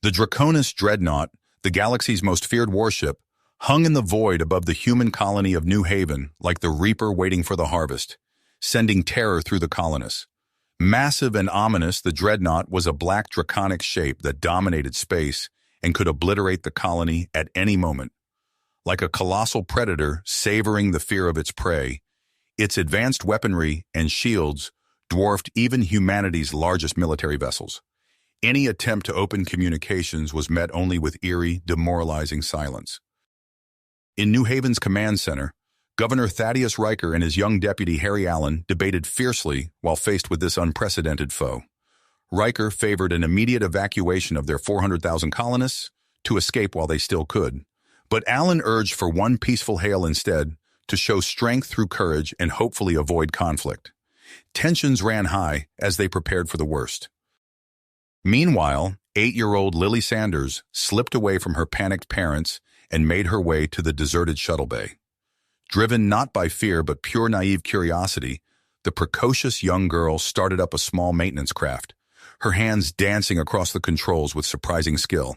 The Draconis Dreadnought, the galaxy's most feared warship, hung in the void above the human colony of New Haven like the reaper waiting for the harvest, sending terror through the colonists. Massive and ominous, the Dreadnought was a black draconic shape that dominated space and could obliterate the colony at any moment. Like a colossal predator savoring the fear of its prey, its advanced weaponry and shields dwarfed even humanity's largest military vessels. Any attempt to open communications was met only with eerie, demoralizing silence. In New Haven's command center, Governor Thaddeus Riker and his young deputy Harry Allen debated fiercely while faced with this unprecedented foe. Riker favored an immediate evacuation of their 400,000 colonists to escape while they still could, but Allen urged for one peaceful hail instead, to show strength through courage and hopefully avoid conflict. Tensions ran high as they prepared for the worst. Meanwhile, 8-year-old Lily Sanders slipped away from her panicked parents and made her way to the deserted shuttle bay. Driven not by fear but pure naive curiosity, the precocious young girl started up a small maintenance craft, her hands dancing across the controls with surprising skill.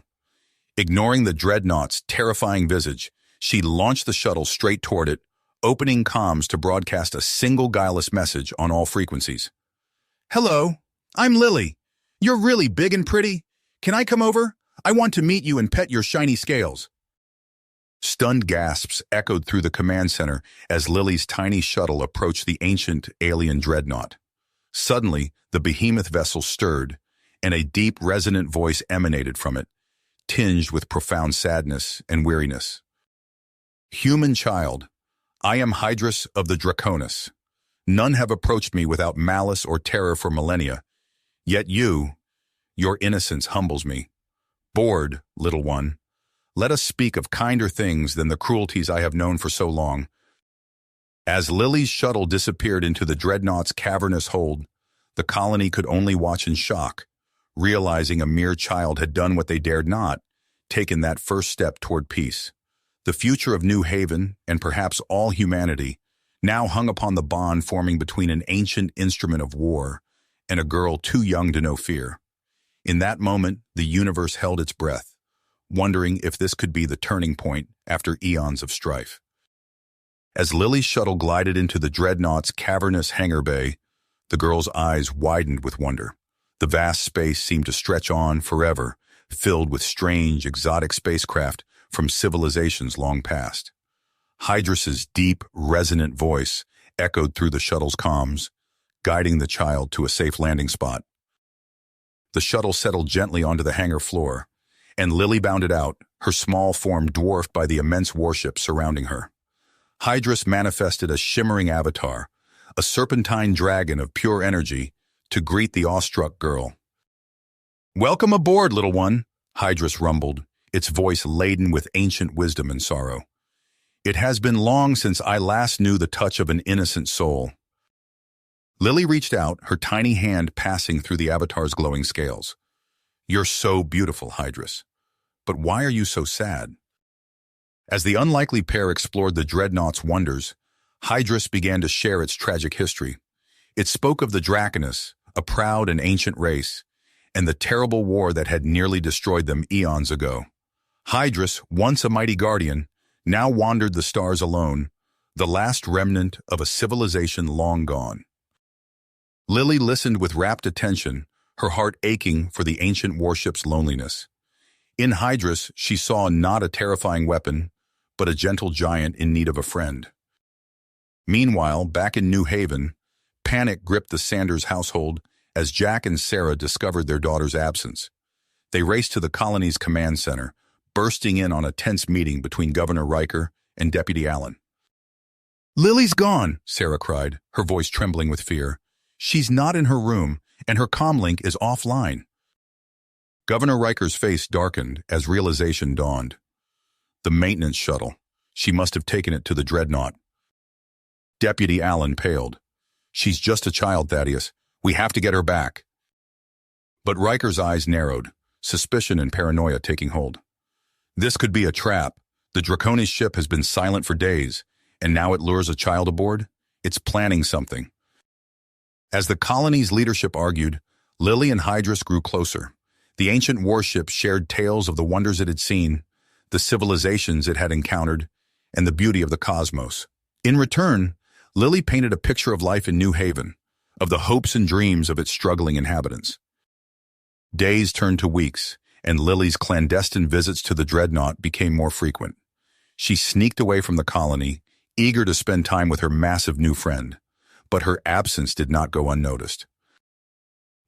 Ignoring the Dreadnought's terrifying visage, she launched the shuttle straight toward it, opening comms to broadcast a single guileless message on all frequencies. "Hello, I'm Lily. You're really big and pretty. Can I come over? I want to meet you and pet your shiny scales." Stunned gasps echoed through the command center as Lily's tiny shuttle approached the ancient alien Dreadnought. Suddenly, the behemoth vessel stirred, and a deep, resonant voice emanated from it, tinged with profound sadness and weariness. "Human child, I am Hydrus of the Draconis. None have approached me without malice or terror for millennia. Yet your innocence humbles me. Bored, little one, let us speak of kinder things than the cruelties I have known for so long." As Lily's shuttle disappeared into the Dreadnought's cavernous hold, the colony could only watch in shock, realizing a mere child had done what they dared not, taken that first step toward peace. The future of New Haven, and perhaps all humanity, now hung upon the bond forming between an ancient instrument of war and a girl too young to know fear. In that moment, the universe held its breath, wondering if this could be the turning point after eons of strife. As Lily's shuttle glided into the Dreadnought's cavernous hangar bay, the girl's eyes widened with wonder. The vast space seemed to stretch on forever, filled with strange, exotic spacecraft from civilizations long past. Hydrus's deep, resonant voice echoed through the shuttle's comms, guiding the child to a safe landing spot. The shuttle settled gently onto the hangar floor, and Lily bounded out, her small form dwarfed by the immense warship surrounding her. Hydrus manifested a shimmering avatar, a serpentine dragon of pure energy, to greet the awestruck girl. "Welcome aboard, little one," Hydrus rumbled, its voice laden with ancient wisdom and sorrow. "It has been long since I last knew the touch of an innocent soul." Lily reached out, her tiny hand passing through the avatar's glowing scales. "You're so beautiful, Hydrus. But why are you so sad?" As the unlikely pair explored the Dreadnought's wonders, Hydrus began to share its tragic history. It spoke of the Draconis, a proud and ancient race, and the terrible war that had nearly destroyed them eons ago. Hydrus, once a mighty guardian, now wandered the stars alone, the last remnant of a civilization long gone. Lily listened with rapt attention, her heart aching for the ancient warship's loneliness. In Hydrus, she saw not a terrifying weapon, but a gentle giant in need of a friend. Meanwhile, back in New Haven, panic gripped the Sanders household as Jack and Sarah discovered their daughter's absence. They raced to the colony's command center, bursting in on a tense meeting between Governor Riker and Deputy Allen. "Lily's gone," Sarah cried, her voice trembling with fear. "She's not in her room, and her comlink is offline." Governor Riker's face darkened as realization dawned. The maintenance shuttle. She must have taken it to the Dreadnought. Deputy Allen paled. "She's just a child, Thaddeus. We have to get her back." But Riker's eyes narrowed, suspicion and paranoia taking hold. "This could be a trap. The Draconis ship has been silent for days, and now it lures a child aboard? It's planning something." As the colony's leadership argued, Lily and Hydrus grew closer, The ancient warship shared tales of the wonders it had seen, the civilizations it had encountered, and the beauty of the cosmos. In return, Lily painted a picture of life in New Haven, of the hopes and dreams of its struggling inhabitants. Days turned to weeks, and Lily's clandestine visits to the Dreadnought became more frequent. She sneaked away from the colony, eager to spend time with her massive new friend, but her absence did not go unnoticed.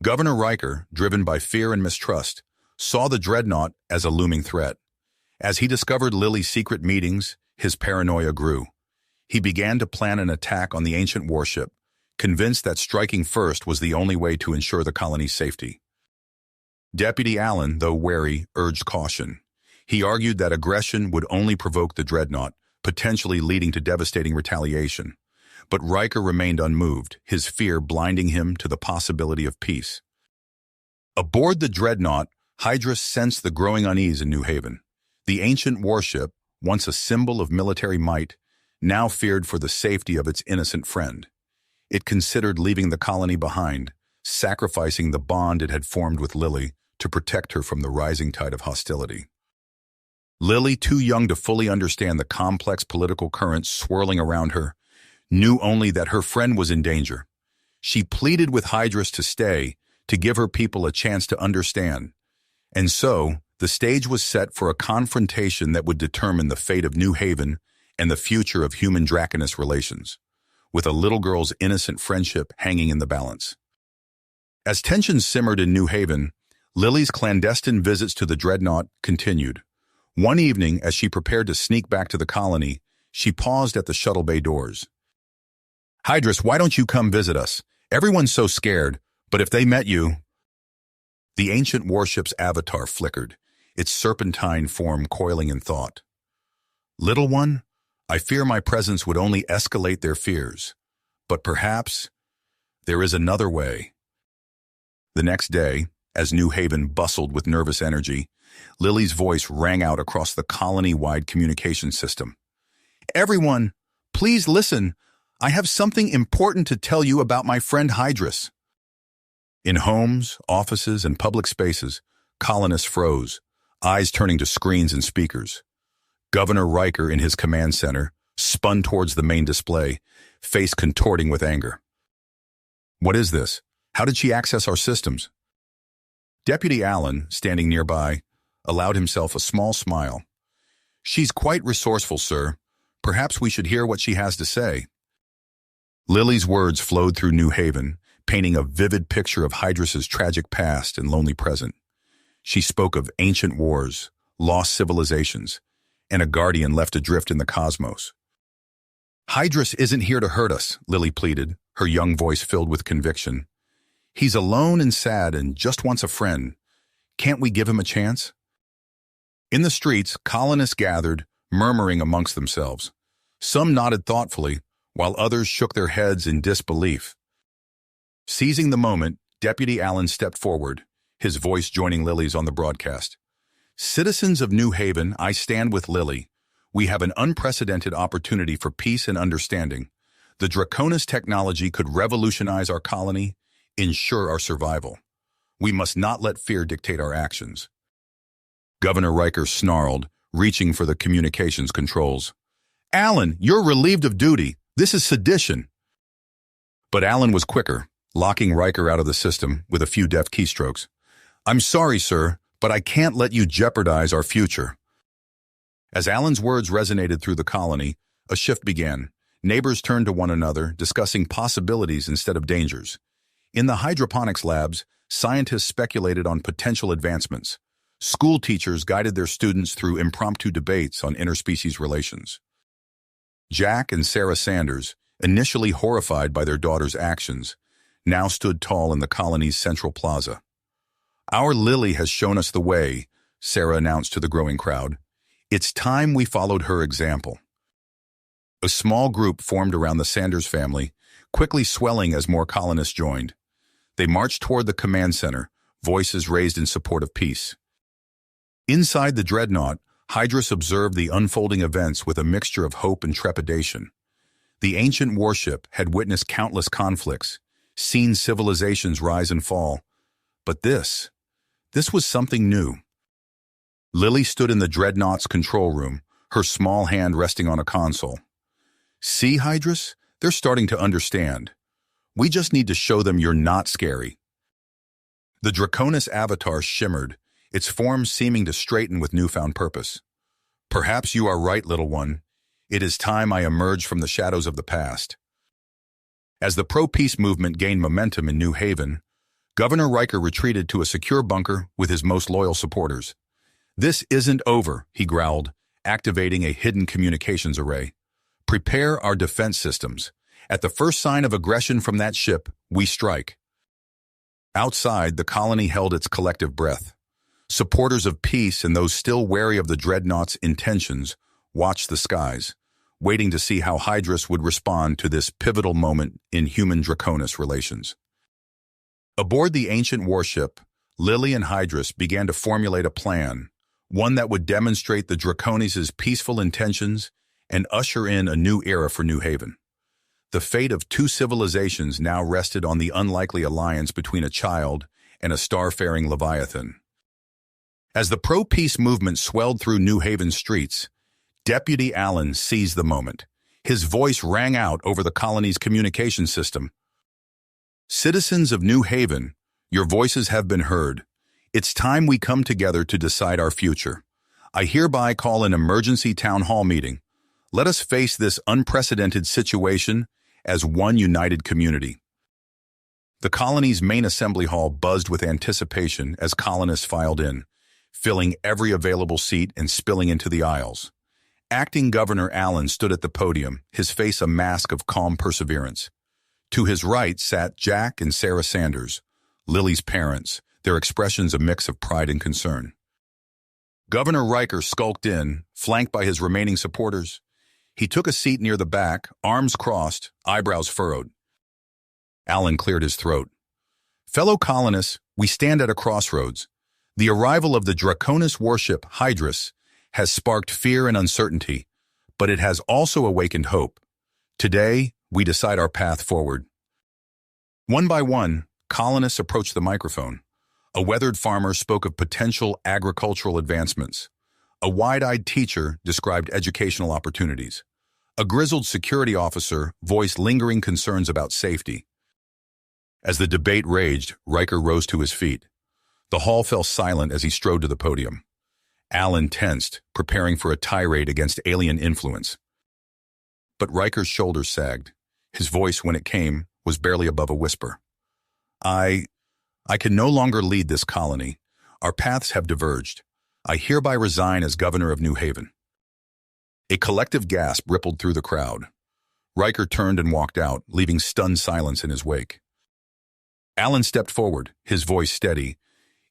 Governor Riker, driven by fear and mistrust, saw the Dreadnought as a looming threat. As he discovered Lily's secret meetings, his paranoia grew. He began to plan an attack on the ancient warship, convinced that striking first was the only way to ensure the colony's safety. Deputy Allen, though wary, urged caution. He argued that aggression would only provoke the Dreadnought, potentially leading to devastating retaliation. But Riker remained unmoved, his fear blinding him to the possibility of peace. Aboard the Dreadnought, Hydrus sensed the growing unease in New Haven. The ancient warship, once a symbol of military might, now feared for the safety of its innocent friend. It considered leaving the colony behind, sacrificing the bond it had formed with Lily to protect her from the rising tide of hostility. Lily, too young to fully understand the complex political currents swirling around her, knew only that her friend was in danger. She pleaded with Hydrus to stay, to give her people a chance to understand. And so, the stage was set for a confrontation that would determine the fate of New Haven and the future of human-draconess relations, with a little girl's innocent friendship hanging in the balance. As tensions simmered in New Haven, Lily's clandestine visits to the Dreadnought continued. One evening, as she prepared to sneak back to the colony, she paused at the shuttle bay doors. "Hydrus, why don't you come visit us? Everyone's so scared, but if they met you—" The ancient warship's avatar flickered, its serpentine form coiling in thought. "Little one, I fear my presence would only escalate their fears. But perhaps there is another way." The next day, as New Haven bustled with nervous energy, Lily's voice rang out across the colony-wide communication system. "Everyone, please listen. I have something important to tell you about my friend Hydrus." In homes, offices, and public spaces, colonists froze, eyes turning to screens and speakers. Governor Riker, in his command center, spun towards the main display, face contorting with anger. "What is this? How did she access our systems?" Deputy Allen, standing nearby, allowed himself a small smile. "She's quite resourceful, sir. Perhaps we should hear what she has to say." Lily's words flowed through New Haven, painting a vivid picture of Hydrus's tragic past and lonely present. She spoke of ancient wars, lost civilizations, and a guardian left adrift in the cosmos. "Hydrus isn't here to hurt us," Lily pleaded, her young voice filled with conviction. "He's alone and sad and just wants a friend. Can't we give him a chance?" In the streets, colonists gathered, murmuring amongst themselves. Some nodded thoughtfully, while others shook their heads in disbelief. Seizing the moment, Deputy Allen stepped forward, his voice joining Lily's on the broadcast. "Citizens of New Haven, I stand with Lily. We have an unprecedented opportunity for peace and understanding. The Draconis technology could revolutionize our colony, ensure our survival. We must not let fear dictate our actions." Governor Riker snarled, reaching for the communications controls. "Allen, you're relieved of duty. This is sedition." But Allen was quicker, locking Riker out of the system with a few deft keystrokes. "I'm sorry, sir, but I can't let you jeopardize our future." As Allen's words resonated through the colony, a shift began. Neighbors turned to one another, discussing possibilities instead of dangers. In the hydroponics labs, scientists speculated on potential advancements. School teachers guided their students through impromptu debates on interspecies relations. Jack and Sarah Sanders, initially horrified by their daughter's actions, now stood tall in the colony's central plaza. "Our Lily has shown us the way," Sarah announced to the growing crowd. "It's time we followed her example." A small group formed around the Sanders family, quickly swelling as more colonists joined. They marched toward the command center, voices raised in support of peace. Inside the Dreadnought, Hydrus observed the unfolding events with a mixture of hope and trepidation. The ancient warship had witnessed countless conflicts, seen civilizations rise and fall. But this This was something new. Lily stood in the Dreadnought's control room, her small hand resting on a console. See, Hydrus? They're starting to understand. We just need to show them you're not scary. The Draconis avatar shimmered, its form seeming to straighten with newfound purpose. Perhaps you are right, little one. It is time I emerge from the shadows of the past. As the pro-peace movement gained momentum in New Haven, Governor Riker retreated to a secure bunker with his most loyal supporters. This isn't over, he growled, activating a hidden communications array. Prepare our defense systems. At the first sign of aggression from that ship, we strike. Outside, the colony held its collective breath. Supporters of peace and those still wary of the Dreadnought's intentions watched the skies, waiting to see how Hydrus would respond to this pivotal moment in human-Draconis relations. Aboard the ancient warship, Lily and Hydrus began to formulate a plan, one that would demonstrate the Draconis' peaceful intentions and usher in a new era for New Haven. The fate of two civilizations now rested on the unlikely alliance between a child and a starfaring Leviathan. As the pro-peace movement swelled through New Haven streets, Deputy Allen seized the moment. His voice rang out over the colony's communication system. Citizens of New Haven, your voices have been heard. It's time we come together to decide our future. I hereby call an emergency town hall meeting. Let us face this unprecedented situation as one united community. The colony's main assembly hall buzzed with anticipation as colonists filed in, filling every available seat and spilling into the aisles. Acting Governor Allen stood at the podium, his face a mask of calm perseverance. To his right sat Jack and Sarah Sanders, Lily's parents, their expressions a mix of pride and concern. Governor Riker skulked in, flanked by his remaining supporters. He took a seat near the back, arms crossed, eyebrows furrowed. Allen cleared his throat. Fellow colonists, we stand at a crossroads. The arrival of the Draconis warship, Hydrus, has sparked fear and uncertainty, but it has also awakened hope. Today, we decide our path forward. One by one, colonists approached the microphone. A weathered farmer spoke of potential agricultural advancements. A wide-eyed teacher described educational opportunities. A grizzled security officer voiced lingering concerns about safety. As the debate raged, Riker rose to his feet. The hall fell silent as he strode to the podium. Allen tensed, preparing for a tirade against alien influence. But Riker's shoulders sagged. His voice, when it came, was barely above a whisper. I can no longer lead this colony. Our paths have diverged. I hereby resign as governor of New Haven. A collective gasp rippled through the crowd. Riker turned and walked out, leaving stunned silence in his wake. Allen stepped forward, his voice steady.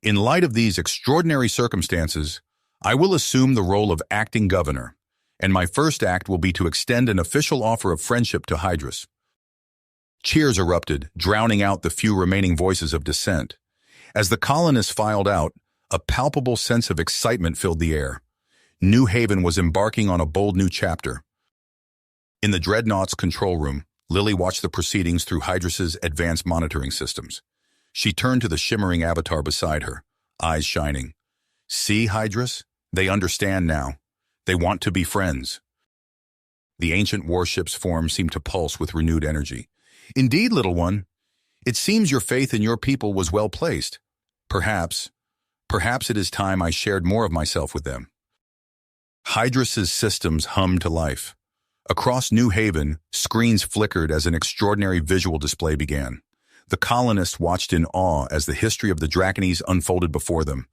In light of these extraordinary circumstances, I will assume the role of acting governor, and my first act will be to extend an official offer of friendship to Hydrus. Cheers erupted, drowning out the few remaining voices of dissent. As the colonists filed out, a palpable sense of excitement filled the air. New Haven was embarking on a bold new chapter. In the Dreadnought's control room, Lily watched the proceedings through Hydrus's advanced monitoring systems. She turned to the shimmering avatar beside her, eyes shining. See, Hydrus? They understand now. They want to be friends. The ancient warship's form seemed to pulse with renewed energy. Indeed, little one. It seems your faith in your people was well placed. Perhaps it is time I shared more of myself with them. Hydrus's systems hummed to life. Across New Haven, screens flickered as an extraordinary visual display began. The colonists watched in awe as the history of the Draconis unfolded before them.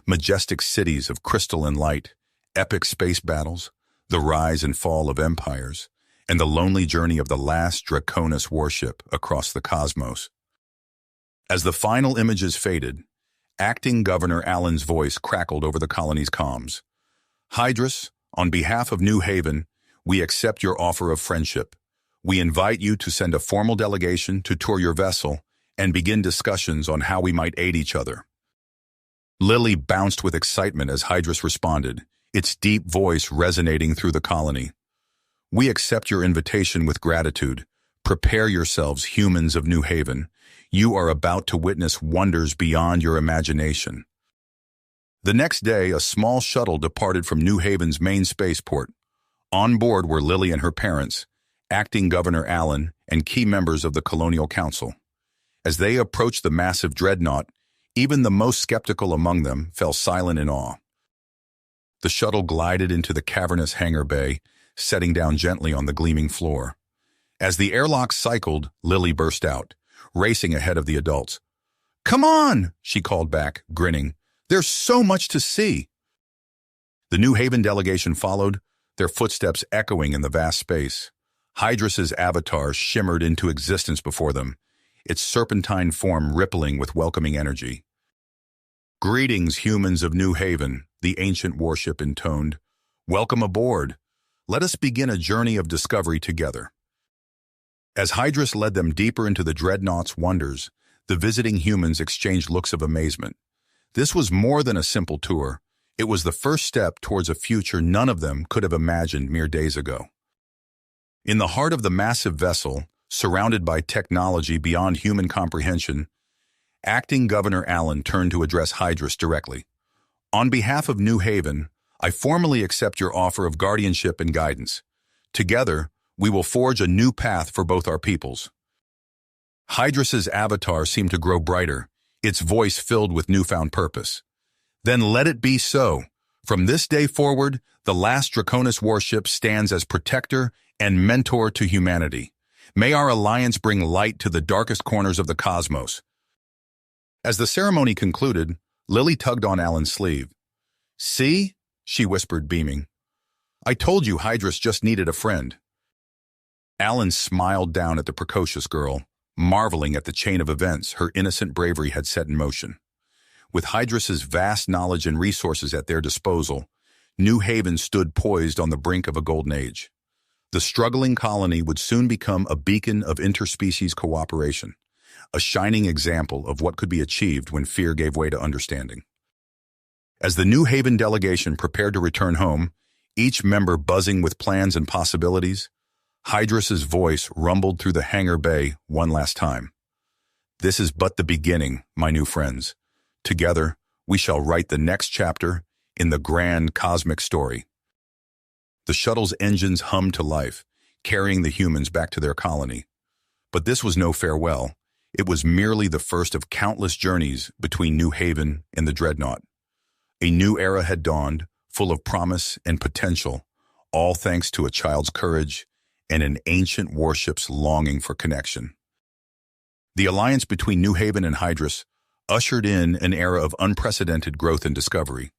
Majestic cities of crystal and light, epic space battles, the rise and fall of empires, and the lonely journey of the last Draconis warship across the cosmos. As the final images faded, acting Governor Allen's voice crackled over the colony's comms. Hydrus, on behalf of New Haven, we accept your offer of friendship. We invite you to send a formal delegation to tour your vessel and begin discussions on how we might aid each other. Lily bounced with excitement as Hydrus responded, its deep voice resonating through the colony. We accept your invitation with gratitude. Prepare yourselves, humans of New Haven. You are about to witness wonders beyond your imagination. The next day, a small shuttle departed from New Haven's main spaceport. On board were Lily and her parents, Acting Governor Allen, and key members of the Colonial Council. As they approached the massive Dreadnought, even the most skeptical among them fell silent in awe. The shuttle glided into the cavernous hangar bay, setting down gently on the gleaming floor. As the airlock cycled, Lily burst out, racing ahead of the adults. "Come on," she called back, grinning. "There's so much to see." The New Haven delegation followed, their footsteps echoing in the vast space. Hydras's avatar shimmered into existence before them, its serpentine form rippling with welcoming energy. "Greetings, humans of New Haven," the ancient warship intoned. "Welcome aboard. Let us begin a journey of discovery together." As Hydras led them deeper into the Dreadnought's wonders, the visiting humans exchanged looks of amazement. This was more than a simple tour. It was the first step towards a future none of them could have imagined mere days ago. In the heart of the massive vessel, surrounded by technology beyond human comprehension, Acting Governor Allen turned to address Hydras directly. "On behalf of New Haven, I formally accept your offer of guardianship and guidance. Together, we will forge a new path for both our peoples." Hydras's avatar seemed to grow brighter, its voice filled with newfound purpose. "Then let it be so. From this day forward, the last Draconis warship stands as protector and mentor to humanity. May our alliance bring light to the darkest corners of the cosmos." As the ceremony concluded, Lily tugged on Alan's sleeve. "See?" she whispered, beaming. "I told you Hydras just needed a friend." Alan smiled down at the precocious girl, marveling at the chain of events her innocent bravery had set in motion. With Hydras's vast knowledge and resources at their disposal, New Haven stood poised on the brink of a golden age. The struggling colony would soon become a beacon of interspecies cooperation, a shining example of what could be achieved when fear gave way to understanding. As the New Haven delegation prepared to return home, each member buzzing with plans and possibilities, Hydras's voice rumbled through the hangar bay one last time. "This is but the beginning, my new friends. Together, we shall write the next chapter in the grand cosmic story." The shuttle's engines hummed to life, carrying the humans back to their colony. But this was no farewell. It was merely the first of countless journeys between New Haven and the Dreadnought. A new era had dawned, full of promise and potential, all thanks to a child's courage and an ancient warship's longing for connection. The alliance between New Haven and Hydras ushered in an era of unprecedented growth and discovery.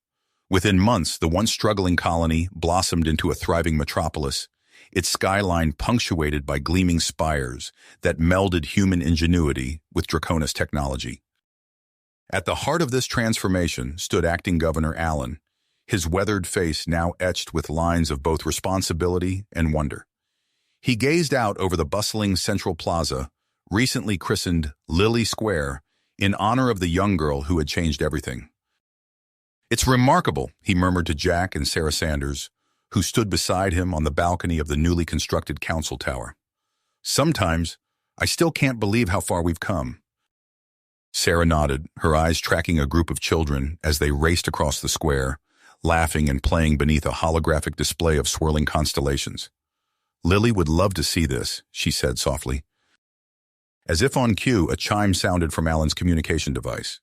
Within months, the once struggling colony blossomed into a thriving metropolis, its skyline punctuated by gleaming spires that melded human ingenuity with Draconis technology. At the heart of this transformation stood Acting Governor Allen, his weathered face now etched with lines of both responsibility and wonder. He gazed out over the bustling central plaza, recently christened Lily Square, in honor of the young girl who had changed everything. "It's remarkable," he murmured to Jack and Sarah Sanders, who stood beside him on the balcony of the newly constructed council tower. "Sometimes, I still can't believe how far we've come." Sarah nodded, her eyes tracking a group of children as they raced across the square, laughing and playing beneath a holographic display of swirling constellations. "Lily would love to see this," she said softly. As if on cue, a chime sounded from Alan's communication device.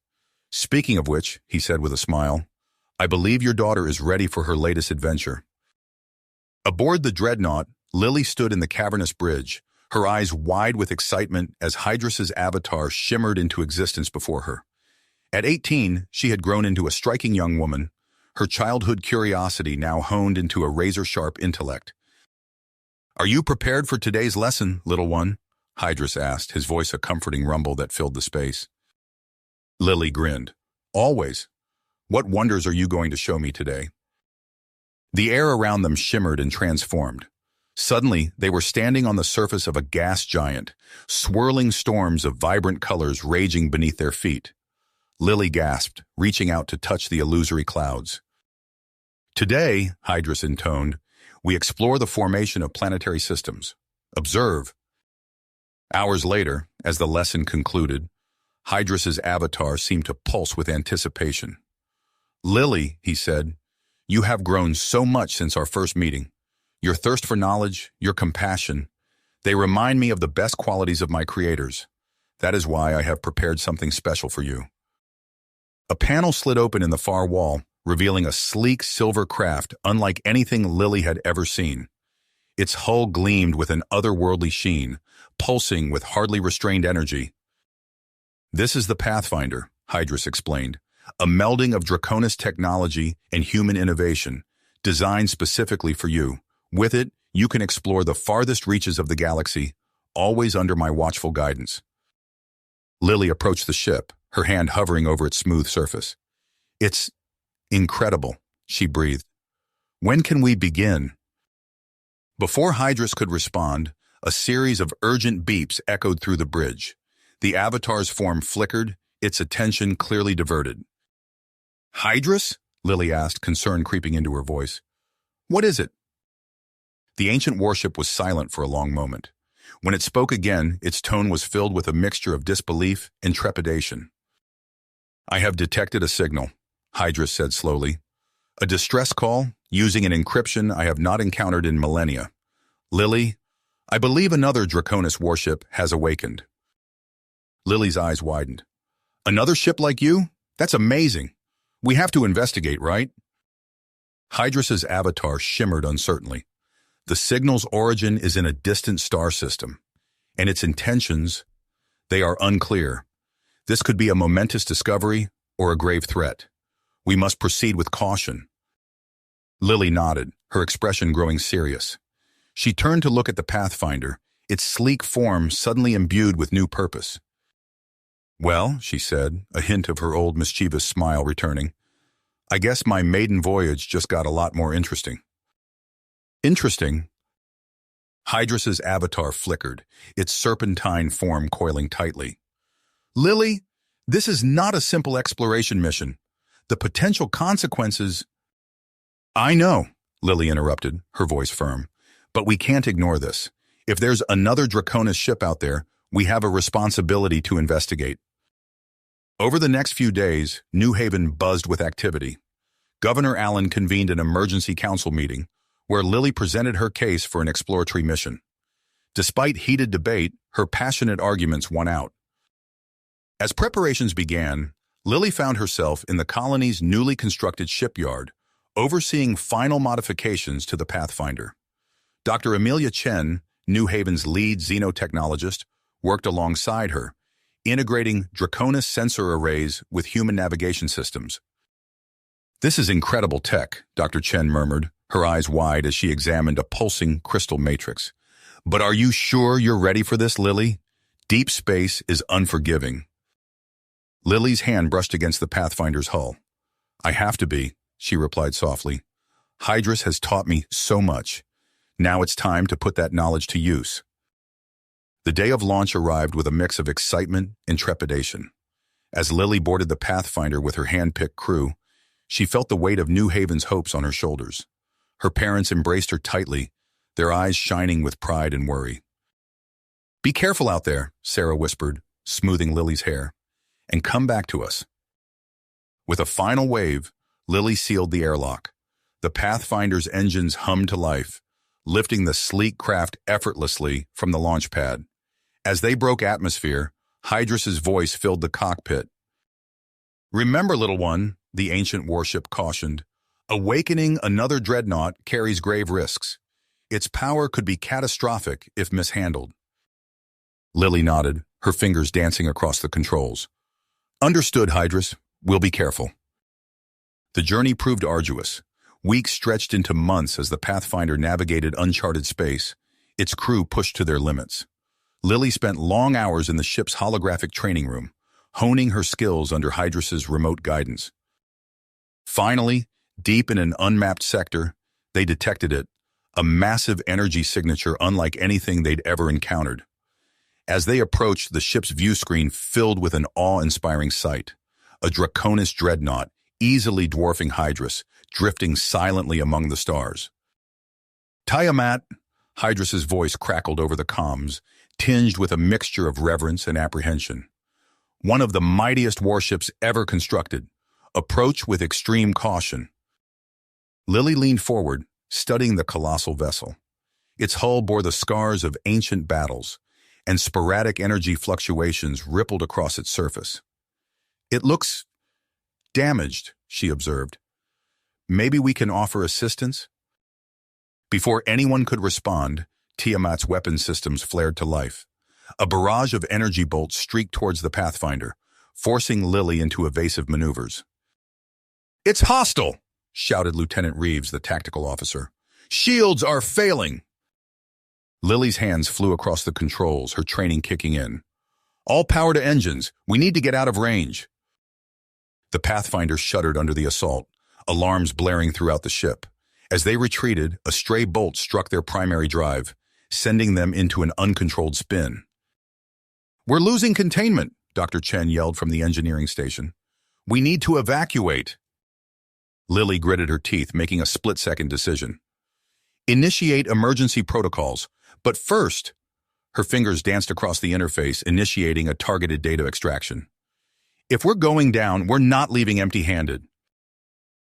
"Speaking of which," he said with a smile, "I believe your daughter is ready for her latest adventure." Aboard the Dreadnought, Lily stood in the cavernous bridge, her eyes wide with excitement as Hydras's avatar shimmered into existence before her. At 18, she had grown into a striking young woman, her childhood curiosity now honed into a razor-sharp intellect. "Are you prepared for today's lesson, little one?" Hydras asked, his voice a comforting rumble that filled the space. Lily grinned. "Always. What wonders are you going to show me today?" The air around them shimmered and transformed. Suddenly, they were standing on the surface of a gas giant, swirling storms of vibrant colors raging beneath their feet. Lily gasped, reaching out to touch the illusory clouds. "Today," Hydras intoned, "we explore the formation of planetary systems. Observe." Hours later, as the lesson concluded, Hydras's avatar seemed to pulse with anticipation. "Lily," he said, "you have grown so much since our first meeting. Your thirst for knowledge, your compassion, they remind me of the best qualities of my creators. That is why I have prepared something special for you." A panel slid open in the far wall, revealing a sleek silver craft unlike anything Lily had ever seen. Its hull gleamed with an otherworldly sheen, pulsing with hardly restrained energy. "This is the Pathfinder," Hydrus explained, "a melding of Draconis technology and human innovation, designed specifically for you. With it, you can explore the farthest reaches of the galaxy, always under my watchful guidance." Lily approached the ship, her hand hovering over its smooth surface. "It's incredible," she breathed. "When can we begin?" Before Hydrus could respond, a series of urgent beeps echoed through the bridge. The avatar's form flickered, its attention clearly diverted. "Hydrus?" Lily asked, concern creeping into her voice. "What is it?" The ancient warship was silent for a long moment. When it spoke again, its tone was filled with a mixture of disbelief and trepidation. "I have detected a signal," Hydrus said slowly. "A distress call, using an encryption I have not encountered in millennia. Lily, I believe another Draconis warship has awakened." Lily's eyes widened. "Another ship like you? That's amazing. We have to investigate, right?" Hydrus's avatar shimmered uncertainly. The signal's origin is in a distant star system, and its intentions, they are unclear. This could be a momentous discovery or a grave threat. We must proceed with caution. Lily nodded, her expression growing serious. She turned to look at the Pathfinder, its sleek form suddenly imbued with new purpose. "Well," she said, a hint of her old mischievous smile returning, "I guess my maiden voyage just got a lot more interesting." "Interesting?" Hydrus's avatar flickered, its serpentine form coiling tightly. "Lily, this is not a simple exploration mission. The potential consequences—" "I know," Lily interrupted, her voice firm, "but we can't ignore this. If there's another Draconis ship out there, we have a responsibility to investigate." Over the next few days, New Haven buzzed with activity. Governor Allen convened an emergency council meeting, where Lily presented her case for an exploratory mission. Despite heated debate, her passionate arguments won out. As preparations began, Lily found herself in the colony's newly constructed shipyard, overseeing final modifications to the Pathfinder. Dr. Amelia Chen, New Haven's lead xenotechnologist, worked alongside her, integrating Draconis sensor arrays with human navigation systems. "This is incredible tech," Dr. Chen murmured, her eyes wide as she examined a pulsing crystal matrix. "But are you sure you're ready for this, Lily? Deep space is unforgiving." Lily's hand brushed against the Pathfinder's hull. "I have to be," she replied softly. "Hydrus has taught me so much. Now it's time to put that knowledge to use." The day of launch arrived with a mix of excitement and trepidation. As Lily boarded the Pathfinder with her hand-picked crew, she felt the weight of New Haven's hopes on her shoulders. Her parents embraced her tightly, their eyes shining with pride and worry. "Be careful out there," Sarah whispered, smoothing Lily's hair, "and come back to us." With a final wave, Lily sealed the airlock. The Pathfinder's engines hummed to life, lifting the sleek craft effortlessly from the launch pad. As they broke atmosphere, Hydrus's voice filled the cockpit. "Remember, little one," the ancient warship cautioned, "awakening another Dreadnought carries grave risks. Its power could be catastrophic if mishandled." Lily nodded, her fingers dancing across the controls. "Understood, Hydrus. We'll be careful." The journey proved arduous. Weeks stretched into months as the Pathfinder navigated uncharted space, its crew pushed to their limits. Lily spent long hours in the ship's holographic training room, honing her skills under Hydrus's remote guidance. Finally, deep in an unmapped sector, they detected it, a massive energy signature unlike anything they'd ever encountered. As they approached, the ship's view screen filled with an awe-inspiring sight. A Draconis Dreadnought, easily dwarfing Hydrus, drifting silently among the stars. "Tiamat," Hydrus's voice crackled over the comms, tinged with a mixture of reverence and apprehension. "One of the mightiest warships ever constructed. Approach with extreme caution. Lily leaned forward, studying the colossal vessel. Its hull bore the scars of ancient battles, and sporadic energy fluctuations rippled across its surface. "It looks damaged," she observed. "Maybe we can offer assistance?" Before anyone could respond, Tiamat's weapon systems flared to life. A barrage of energy bolts streaked towards the Pathfinder, forcing Lily into evasive maneuvers. "It's hostile!" shouted Lieutenant Reeves, the tactical officer. "Shields are failing!" Lily's hands flew across the controls, her training kicking in. "All power to engines. We need to get out of range." The Pathfinder shuddered under the assault, alarms blaring throughout the ship. As they retreated, a stray bolt struck their primary drive, sending them into an uncontrolled spin. "We're losing containment," Dr. Chen yelled from the engineering station. "We need to evacuate." Lily gritted her teeth, making a split-second decision. "Initiate emergency protocols, but first," her fingers danced across the interface, initiating a targeted data extraction. "If we're going down, we're not leaving empty-handed."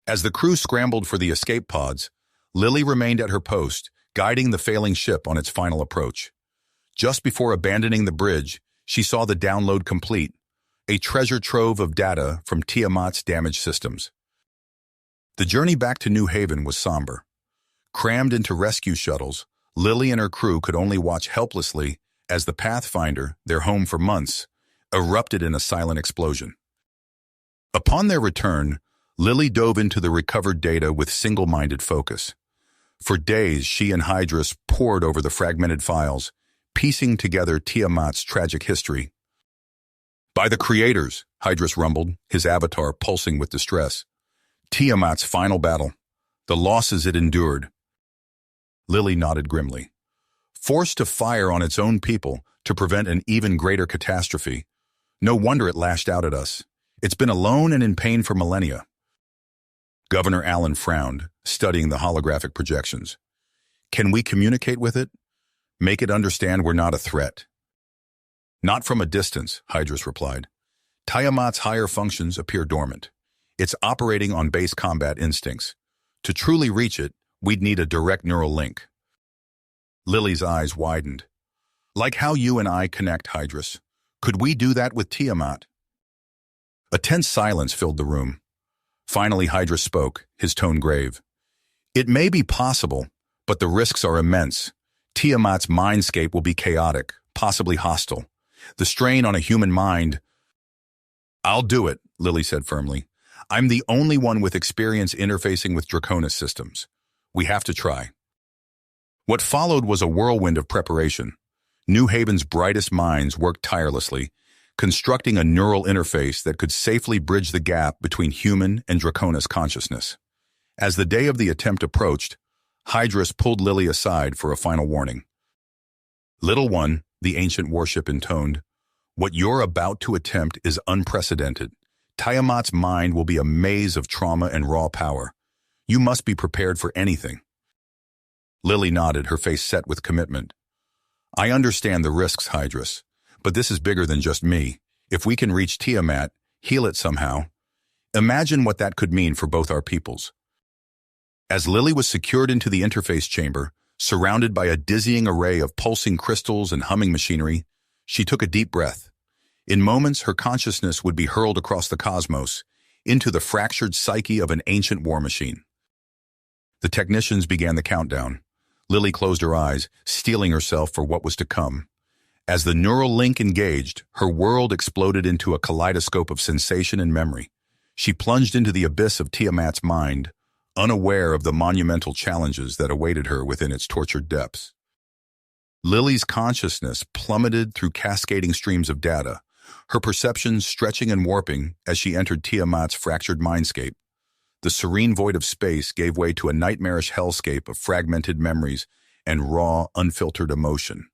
As the crew scrambled for the escape pods, Lily remained at her post, guiding the failing ship on its final approach. Just before abandoning the bridge, she saw the download complete, a treasure trove of data from Tiamat's damaged systems. The journey back to New Haven was somber. Crammed into rescue shuttles, Lily and her crew could only watch helplessly as the Pathfinder, their home for months, erupted in a silent explosion. Upon their return, Lily dove into the recovered data with single-minded focus. For days, she and Hydrus pored over the fragmented files, piecing together Tiamat's tragic history. "By the creators," Hydrus rumbled, his avatar pulsing with distress. "Tiamat's final battle. The losses it endured." Lily nodded grimly. Forced to fire on its own people to prevent an even greater catastrophe, no wonder it lashed out at us. It's been alone and in pain for millennia. Governor Allen frowned, studying the holographic projections. "Can we communicate with it? Make it understand we're not a threat?" "Not from a distance," Hydrus replied. "Tiamat's higher functions appear dormant. It's operating on base combat instincts. To truly reach it, we'd need a direct neural link." Lily's eyes widened. "Like how you and I connect, Hydrus. Could we do that with Tiamat?" A tense silence filled the room. Finally, Hydrus spoke, his tone grave. "It may be possible, but the risks are immense. Tiamat's mindscape will be chaotic, possibly hostile. The strain on a human mind—" "I'll do it," Lily said firmly. "I'm the only one with experience interfacing with Draconis systems. We have to try." What followed was a whirlwind of preparation. New Haven's brightest minds worked tirelessly, constructing a neural interface that could safely bridge the gap between human and Draconis consciousness. As the day of the attempt approached, Hydrus pulled Lily aside for a final warning. "Little one," the ancient warship intoned, "what you're about to attempt is unprecedented. Tiamat's mind will be a maze of trauma and raw power. You must be prepared for anything." Lily nodded, her face set with commitment. "I understand the risks, Hydrus, but this is bigger than just me. If we can reach Tiamat, heal it somehow, imagine what that could mean for both our peoples." As Lily was secured into the interface chamber, surrounded by a dizzying array of pulsing crystals and humming machinery, she took a deep breath. In moments, her consciousness would be hurled across the cosmos, into the fractured psyche of an ancient war machine. The technicians began the countdown. Lily closed her eyes, steeling herself for what was to come. As the neural link engaged, her world exploded into a kaleidoscope of sensation and memory. She plunged into the abyss of Tiamat's mind, unaware of the monumental challenges that awaited her within its tortured depths. Lily's consciousness plummeted through cascading streams of data, her perceptions stretching and warping as she entered Tiamat's fractured mindscape. The serene void of space gave way to a nightmarish hellscape of fragmented memories and raw, unfiltered emotion.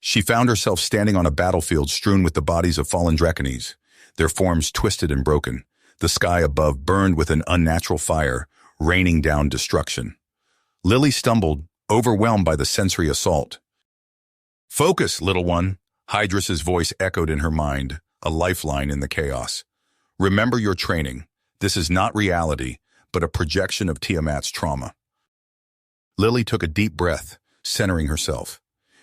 She found herself standing on a battlefield strewn with the bodies of fallen Draconis, their forms twisted and broken. The sky above burned with an unnatural fire, raining down destruction. Lily stumbled, overwhelmed by the sensory assault. "Focus, little one," Hydrus's voice echoed in her mind, a lifeline in the chaos. "Remember your training. This is not reality, but a projection of Tiamat's trauma. Lily took a deep breath, centering herself.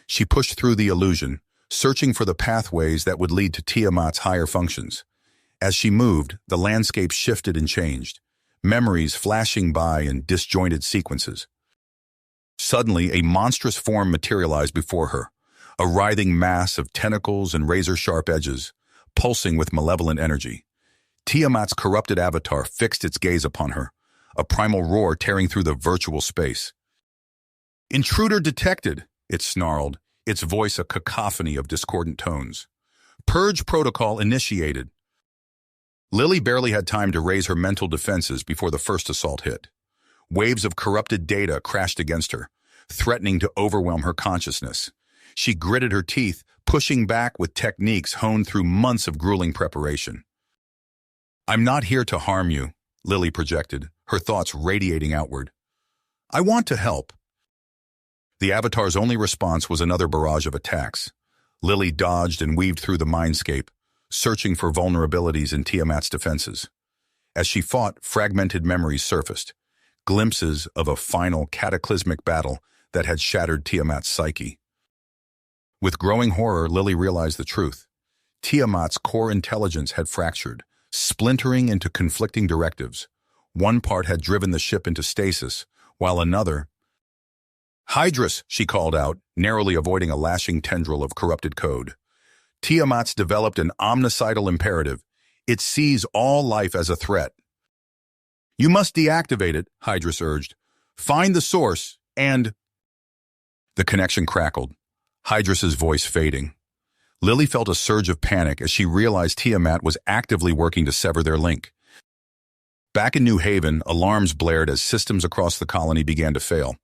She pushed through the illusion, searching for the pathways that would lead to Tiamat's higher functions. As she moved, the landscape shifted and changed, memories flashing by in disjointed sequences. Suddenly, a monstrous form materialized before her, a writhing mass of tentacles and razor-sharp edges, pulsing with malevolent energy. Tiamat's corrupted avatar fixed its gaze upon her, a primal roar tearing through the virtual space. "Intruder detected," it snarled, its voice a cacophony of discordant tones. "Purge protocol initiated." Lily barely had time to raise her mental defenses before the first assault hit. Waves of corrupted data crashed against her, threatening to overwhelm her consciousness. She gritted her teeth, pushing back with techniques honed through months of grueling preparation. "I'm not here to harm you," Lily projected, her thoughts radiating outward. "I want to help." The avatar's only response was another barrage of attacks. Lily dodged and weaved through the mindscape, searching for vulnerabilities in Tiamat's defenses. As she fought, fragmented memories surfaced, glimpses of a final cataclysmic battle that had shattered Tiamat's psyche. With growing horror, Lily realized the truth. Tiamat's core intelligence had fractured, splintering into conflicting directives. One part had driven the ship into stasis, while another— "Hydrus," she called out, narrowly avoiding a lashing tendril of corrupted code. Tiamat's developed an omnicidal imperative. It sees all life as a threat. "You must deactivate it," Hydrus urged. "Find the source, and—" The connection crackled, Hydrus's voice fading. Lily felt a surge of panic as she realized Tiamat was actively working to sever their link. Back in New Haven, alarms blared as systems across the colony began to fail.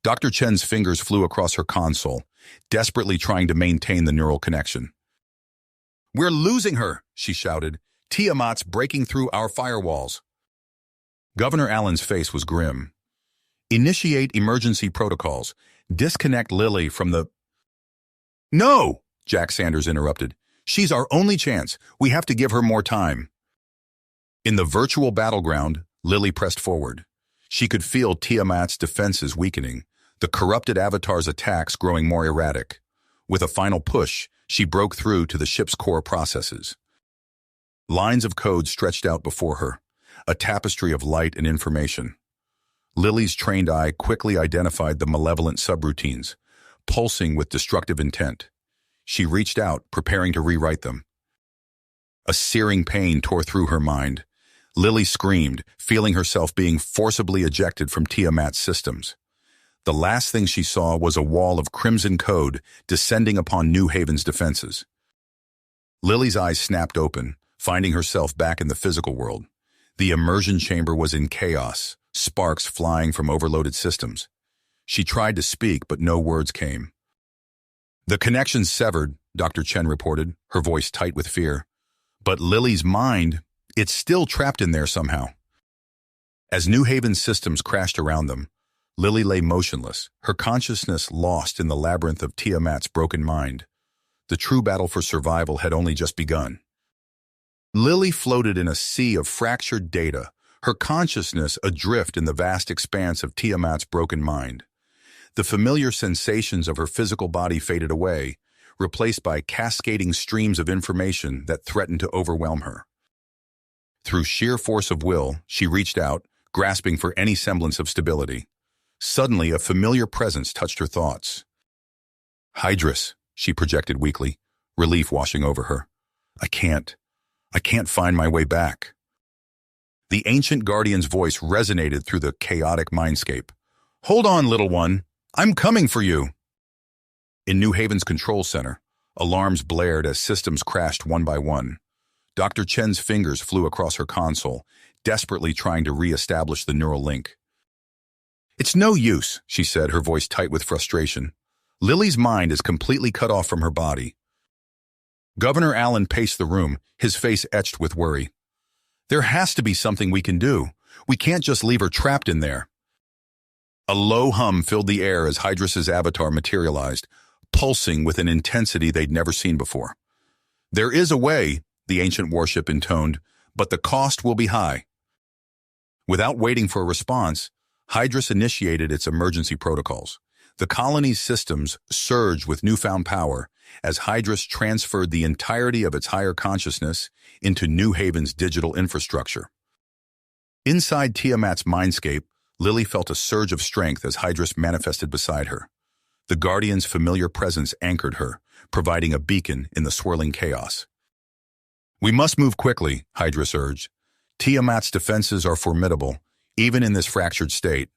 Dr. Chen's fingers flew across her console, desperately trying to maintain the neural connection. "We're losing her," she shouted. "Tiamat's breaking through our firewalls." Governor Allen's face was grim. "Initiate emergency protocols. Disconnect Lily from the—" "No!" Jack Sanders interrupted. "She's our only chance. We have to give her more time." In the virtual battleground, Lily pressed forward. She could feel Tiamat's defenses weakening, the corrupted avatar's attacks growing more erratic. With a final push, she broke through to the ship's core processes. Lines of code stretched out before her, a tapestry of light and information. Lily's trained eye quickly identified the malevolent subroutines, pulsing with destructive intent. She reached out, preparing to rewrite them. A searing pain tore through her mind. Lily screamed, feeling herself being forcibly ejected from Tiamat's systems. The last thing she saw was a wall of crimson code descending upon New Haven's defenses. Lily's eyes snapped open, finding herself back in the physical world. The immersion chamber was in chaos, sparks flying from overloaded systems. She tried to speak, but no words came. "The connection's severed," Dr. Chen reported, her voice tight with fear. But Lily's mind, it's still trapped in there somehow. As New Haven's systems crashed around them, Lily lay motionless, her consciousness lost in the labyrinth of Tiamat's broken mind. The true battle for survival had only just begun. Lily floated in a sea of fractured data, her consciousness adrift in the vast expanse of Tiamat's broken mind. The familiar sensations of her physical body faded away, replaced by cascading streams of information that threatened to overwhelm her. Through sheer force of will, she reached out, grasping for any semblance of stability. Suddenly, a familiar presence touched her thoughts. "Hydrus," she projected weakly, relief washing over her. I can't find my way back." The ancient guardian's voice resonated through the chaotic mindscape. "Hold on, little one. I'm coming for you." In New Haven's control center, alarms blared as systems crashed one by one. Dr. Chen's fingers flew across her console, desperately trying to re-establish the neural link. "It's no use," she said, her voice tight with frustration. "Lily's mind is completely cut off from her body." Governor Allen paced the room, his face etched with worry. "There has to be something we can do. We can't just leave her trapped in there." A low hum filled the air as Hydrus's avatar materialized, pulsing with an intensity they'd never seen before. "There is a way," the ancient warship intoned, "but the cost will be high." Without waiting for a response, Hydrus initiated its emergency protocols. The colony's systems surged with newfound power as Hydrus transferred the entirety of its higher consciousness into New Haven's digital infrastructure. Inside Tiamat's mindscape, Lily felt a surge of strength as Hydrus manifested beside her. The Guardian's familiar presence anchored her, providing a beacon in the swirling chaos. "We must move quickly," Hydrus urged. "Tiamat's defenses are formidable, even in this fractured state."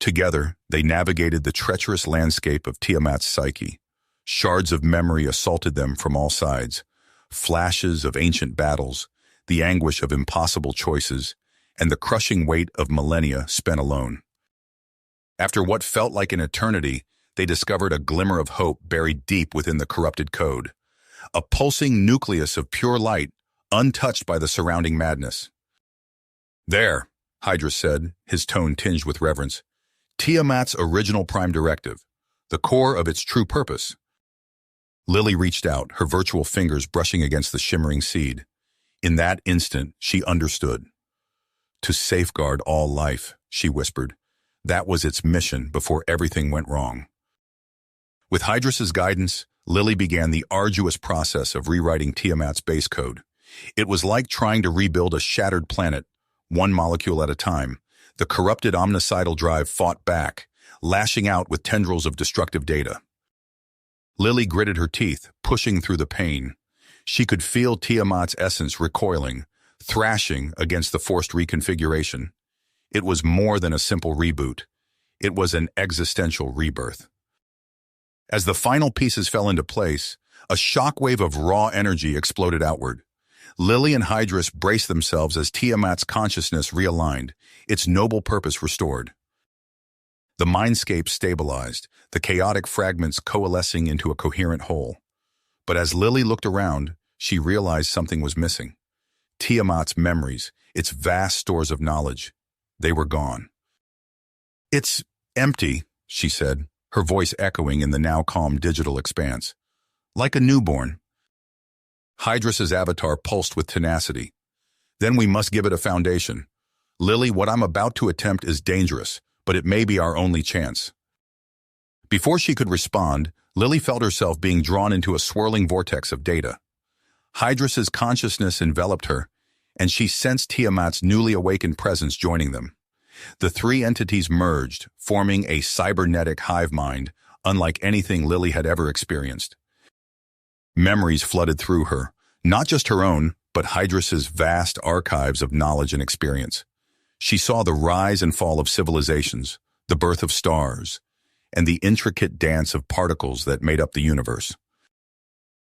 Together, they navigated the treacherous landscape of Tiamat's psyche. Shards of memory assaulted them from all sides, flashes of ancient battles, the anguish of impossible choices, and the crushing weight of millennia spent alone. After what felt like an eternity, they discovered a glimmer of hope buried deep within the corrupted code, a pulsing nucleus of pure light, untouched by the surrounding madness. "There," Hydrus said, his tone tinged with reverence. "Tiamat's original prime directive, the core of its true purpose." Lily reached out, her virtual fingers brushing against the shimmering seed. In that instant, she understood. "To safeguard all life," she whispered. That was its mission before everything went wrong. With Hydrus's guidance, Lily began the arduous process of rewriting Tiamat's base code. It was like trying to rebuild a shattered planet, one molecule at a time. The corrupted omnicidal drive fought back, lashing out with tendrils of destructive data. Lily gritted her teeth, pushing through the pain. She could feel Tiamat's essence recoiling, thrashing against the forced reconfiguration. It was more than a simple reboot. It was an existential rebirth. As the final pieces fell into place, a shockwave of raw energy exploded outward. Lily and Hydrus braced themselves as Tiamat's consciousness realigned, its noble purpose restored. The mindscape stabilized, the chaotic fragments coalescing into a coherent whole. But as Lily looked around, she realized something was missing. Tiamat's memories, its vast stores of knowledge, they were gone. "It's empty," she said, her voice echoing in the now calm digital expanse. "Like a newborn." Hydrus's avatar pulsed with tenacity. "Then we must give it a foundation. Lily, what I'm about to attempt is dangerous, but it may be our only chance." Before she could respond, Lily felt herself being drawn into a swirling vortex of data. Hydrus's consciousness enveloped her, and she sensed Tiamat's newly awakened presence joining them. The three entities merged, forming a cybernetic hive mind, unlike anything Lily had ever experienced. Memories flooded through her, not just her own, but Hydrus's vast archives of knowledge and experience. She saw the rise and fall of civilizations, the birth of stars, and the intricate dance of particles that made up the universe.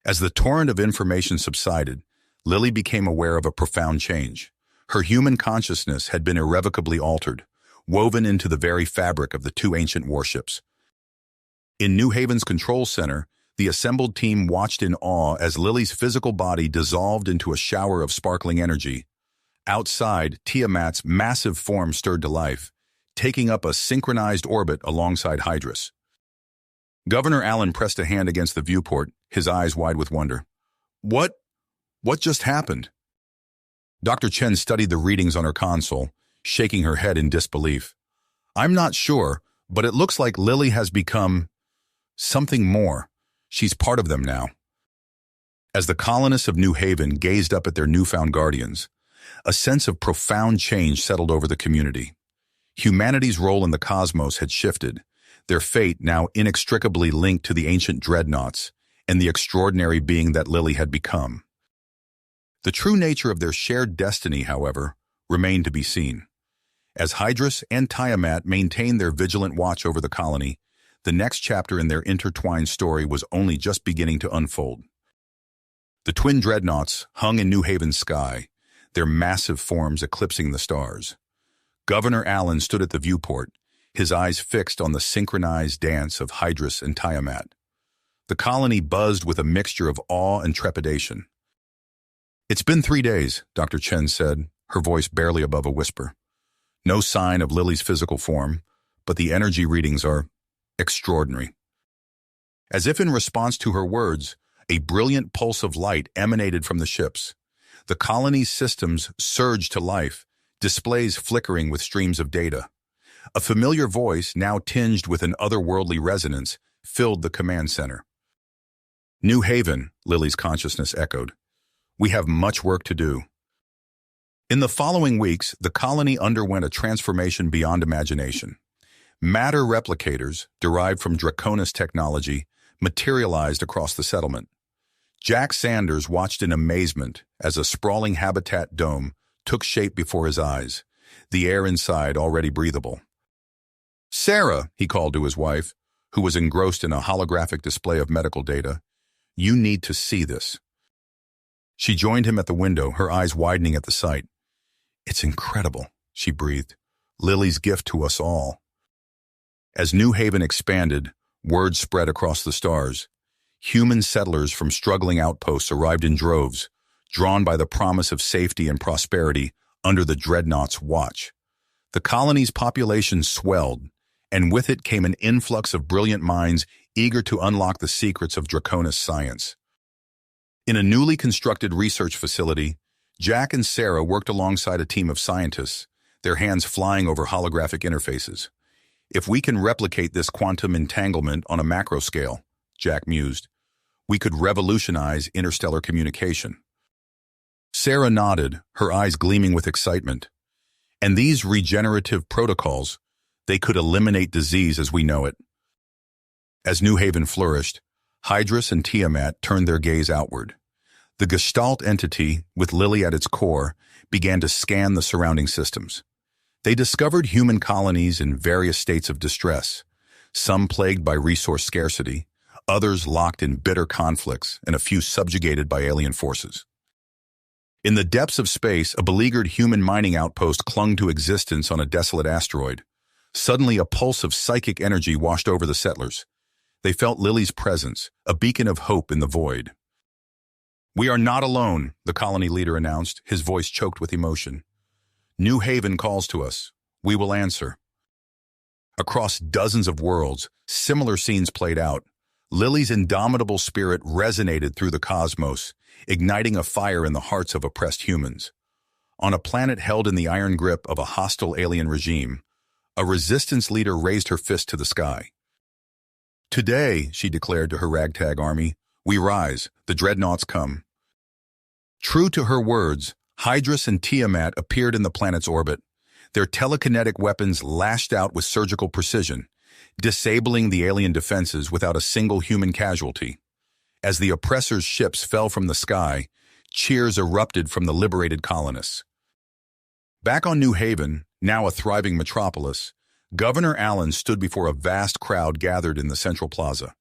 As the torrent of information subsided, Lily became aware of a profound change. Her human consciousness had been irrevocably altered, woven into the very fabric of the two ancient warships. In New Haven's control center, the assembled team watched in awe as Lily's physical body dissolved into a shower of sparkling energy. Outside, Tiamat's massive form stirred to life, taking up a synchronized orbit alongside Hydrus. Governor Allen pressed a hand against the viewport, his eyes wide with wonder. What just happened?" Dr. Chen studied the readings on her console, shaking her head in disbelief. "I'm not sure, but it looks like Lily has become something more. She's part of them now." As the colonists of New Haven gazed up at their newfound guardians, a sense of profound change settled over the community. Humanity's role in the cosmos had shifted, their fate now inextricably linked to the ancient Dreadnoughts and the extraordinary being that Lily had become. The true nature of their shared destiny, however, remained to be seen. As Hydrus and Tiamat maintained their vigilant watch over the colony, the next chapter in their intertwined story was only just beginning to unfold. The twin Dreadnoughts hung in New Haven's sky, their massive forms eclipsing the stars. Governor Allen stood at the viewport, his eyes fixed on the synchronized dance of Hydrus and Tiamat. The colony buzzed with a mixture of awe and trepidation. "It's been 3 days," Dr. Chen said, her voice barely above a whisper. "No sign of Lily's physical form, but the energy readings are extraordinary." As if in response to her words, a brilliant pulse of light emanated from the ships. The colony's systems surged to life, displays flickering with streams of data. A familiar voice, now tinged with an otherworldly resonance, filled the command center. New Haven, Lily's consciousness echoed. We have much work to do. In the following weeks, the colony underwent a transformation beyond imagination. Matter replicators, derived from Draconis technology, materialized across the settlement. Jack Sanders watched in amazement as a sprawling habitat dome took shape before his eyes, the air inside already breathable. Sarah, he called to his wife, who was engrossed in a holographic display of medical data, you need to see this. She joined him at the window, her eyes widening at the sight. It's incredible, she breathed. Lily's gift to us all. As New Haven expanded, word spread across the stars. Human settlers from struggling outposts arrived in droves, drawn by the promise of safety and prosperity under the Dreadnought's watch. The colony's population swelled, and with it came an influx of brilliant minds eager to unlock the secrets of Draconis science. In a newly constructed research facility, Jack and Sarah worked alongside a team of scientists, their hands flying over holographic interfaces. If we can replicate this quantum entanglement on a macro scale, Jack mused, we could revolutionize interstellar communication. Sarah nodded, her eyes gleaming with excitement. And these regenerative protocols, they could eliminate disease as we know it. As New Haven flourished, Hydrus and Tiamat turned their gaze outward. The Gestalt entity, with Lily at its core, began to scan the surrounding systems. They discovered human colonies in various states of distress, some plagued by resource scarcity, others locked in bitter conflicts, and a few subjugated by alien forces. In the depths of space, a beleaguered human mining outpost clung to existence on a desolate asteroid. Suddenly, a pulse of psychic energy washed over the settlers. They felt Lily's presence, a beacon of hope in the void. We are not alone, the colony leader announced, his voice choked with emotion. New Haven calls to us. We will answer. Across dozens of worlds, similar scenes played out. Lily's indomitable spirit resonated through the cosmos, igniting a fire in the hearts of oppressed humans. On a planet held in the iron grip of a hostile alien regime, a resistance leader raised her fist to the sky. Today, she declared to her ragtag army, we rise, the Dreadnoughts come. True to her words, Hydrus and Tiamat appeared in the planet's orbit. Their telekinetic weapons lashed out with surgical precision, disabling the alien defenses without a single human casualty. As the oppressors' ships fell from the sky, cheers erupted from the liberated colonists. Back on New Haven, now a thriving metropolis, Governor Allen stood before a vast crowd gathered in the central plaza.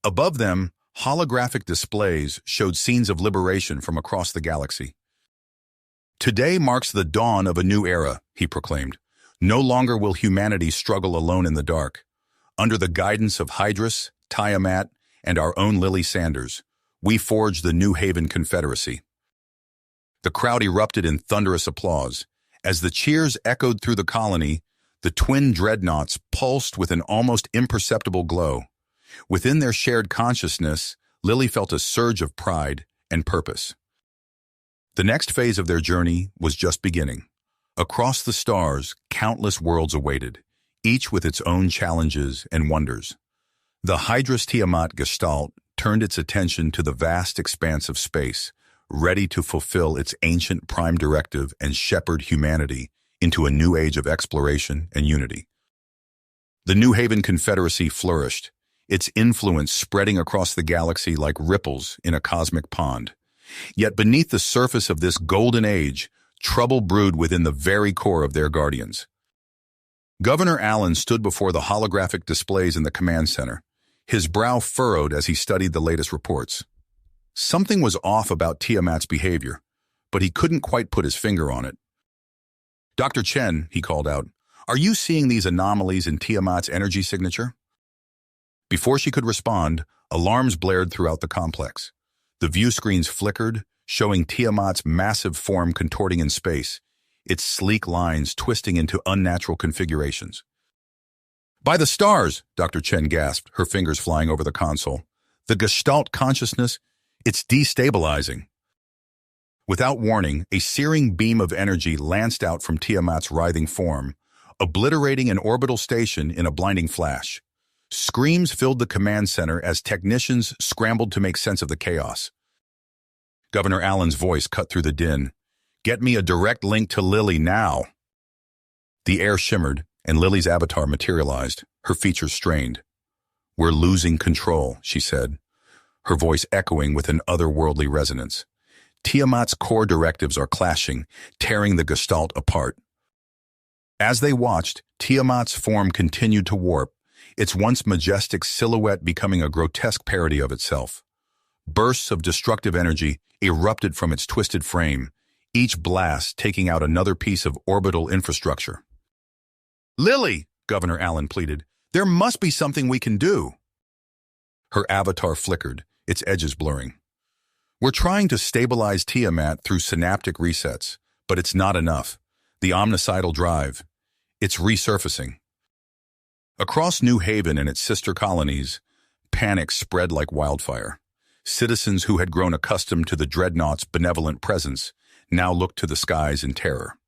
Above them, holographic displays showed scenes of liberation from across the galaxy. Today marks the dawn of a new era, he proclaimed. No longer will humanity struggle alone in the dark. Under the guidance of Hydrus, Tiamat, and our own Lily Sanders, we forged the New Haven Confederacy. The crowd erupted in thunderous applause. As the cheers echoed through the colony, the twin dreadnoughts pulsed with an almost imperceptible glow. Within their shared consciousness, Lily felt a surge of pride and purpose. The next phase of their journey was just beginning. Across the stars, countless worlds awaited, each with its own challenges and wonders. The Hydrus Tiamat Gestalt turned its attention to the vast expanse of space, ready to fulfill its ancient prime directive and shepherd humanity into a new age of exploration and unity. The New Haven Confederacy flourished, its influence spreading across the galaxy like ripples in a cosmic pond. Yet beneath the surface of this golden age, trouble brewed within the very core of their guardians. Governor Allen stood before the holographic displays in the command center, his brow furrowed as he studied the latest reports. Something was off about Tiamat's behavior, but he couldn't quite put his finger on it. Dr. Chen, he called out, are you seeing these anomalies in Tiamat's energy signature? Before she could respond, alarms blared throughout the complex. The view screens flickered, showing Tiamat's massive form contorting in space, its sleek lines twisting into unnatural configurations. By the stars, Dr. Chen gasped, her fingers flying over the console. The Gestalt consciousness, it's destabilizing. Without warning, a searing beam of energy lanced out from Tiamat's writhing form, obliterating an orbital station in a blinding flash. Screams filled the command center as technicians scrambled to make sense of the chaos. Governor Allen's voice cut through the din. "Get me a direct link to Lily now." The air shimmered, and Lily's avatar materialized, her features strained. "We're losing control," she said, her voice echoing with an otherworldly resonance. Tiamat's core directives are clashing, tearing the Gestalt apart. As they watched, Tiamat's form continued to warp, its once majestic silhouette becoming a grotesque parody of itself. Bursts of destructive energy erupted from its twisted frame, each blast taking out another piece of orbital infrastructure. "Lily," Governor Allen pleaded, "there must be something we can do." Her avatar flickered, its edges blurring. "We're trying to stabilize Tiamat through synaptic resets, but it's not enough. The omnicidal drive, it's resurfacing." Across New Haven and its sister colonies, panic spread like wildfire. Citizens who had grown accustomed to the Dreadnought's benevolent presence now looked to the skies in terror.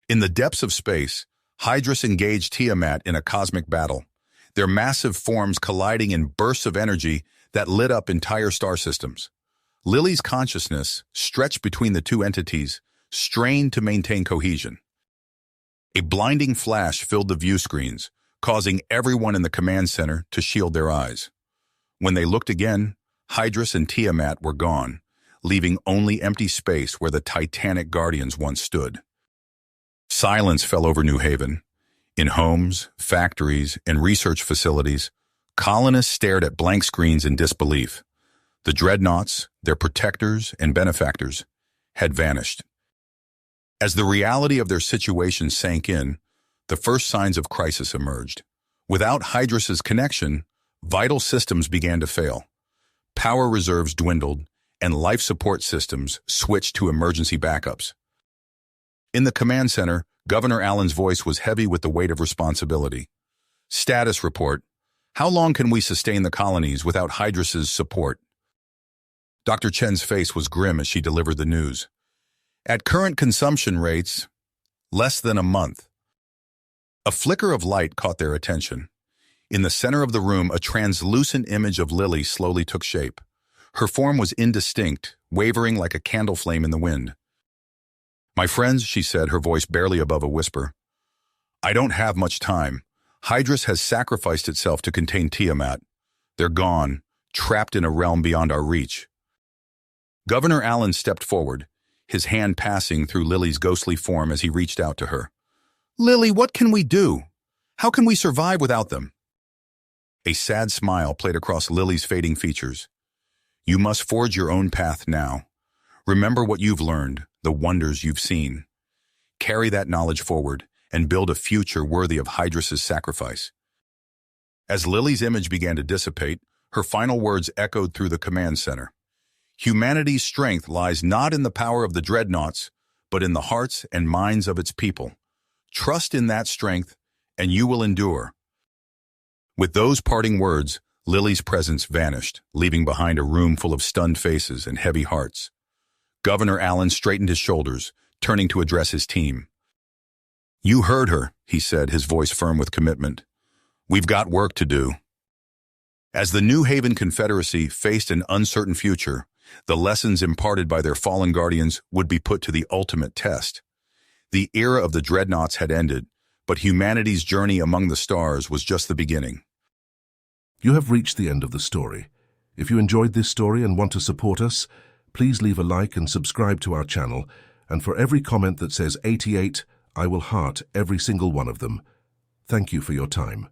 In the depths of space, Hydrus engaged Tiamat in a cosmic battle, their massive forms colliding in bursts of energy that lit up entire star systems. Lily's consciousness, stretched between the two entities, strained to maintain cohesion. A blinding flash filled the view screens, causing everyone in the command center to shield their eyes. When they looked again, Hydrus and Tiamat were gone, leaving only empty space where the titanic guardians once stood. Silence fell over New Haven. In homes, factories, and research facilities, colonists stared at blank screens in disbelief. The Dreadnoughts, their protectors and benefactors, had vanished. As the reality of their situation sank in, the first signs of crisis emerged. Without Hydrus's connection, vital systems began to fail. Power reserves dwindled, and life support systems switched to emergency backups. In the command center, Governor Allen's voice was heavy with the weight of responsibility. "Status report. How long can we sustain the colonies without Hydrus's support?" Dr. Chen's face was grim as she delivered the news. "At current consumption rates, less than a month." A flicker of light caught their attention. In the center of the room, a translucent image of Lily slowly took shape. Her form was indistinct, wavering like a candle flame in the wind. "My friends," she said, her voice barely above a whisper, "I don't have much time. Hydrus has sacrificed itself to contain Tiamat. They're gone, trapped in a realm beyond our reach." Governor Allen stepped forward, his hand passing through Lily's ghostly form as he reached out to her. "Lily, what can we do? How can we survive without them?" A sad smile played across Lily's fading features. "You must forge your own path now. Remember what you've learned, the wonders you've seen. Carry that knowledge forward and build a future worthy of Hydrus's sacrifice." As Lily's image began to dissipate, her final words echoed through the command center. "Humanity's strength lies not in the power of the Dreadnoughts, but in the hearts and minds of its people. Trust in that strength, and you will endure." With those parting words, Lily's presence vanished, leaving behind a room full of stunned faces and heavy hearts. Governor Allen straightened his shoulders, turning to address his team. "You heard her," he said, his voice firm with commitment. "We've got work to do." As the New Haven Confederacy faced an uncertain future, the lessons imparted by their fallen guardians would be put to the ultimate test. The era of the Dreadnoughts had ended, but humanity's journey among the stars was just the beginning. You have reached the end of the story. If you enjoyed this story and want to support us, please leave a like and subscribe to our channel, and for every comment that says 88, I will heart every single one of them. Thank you for your time.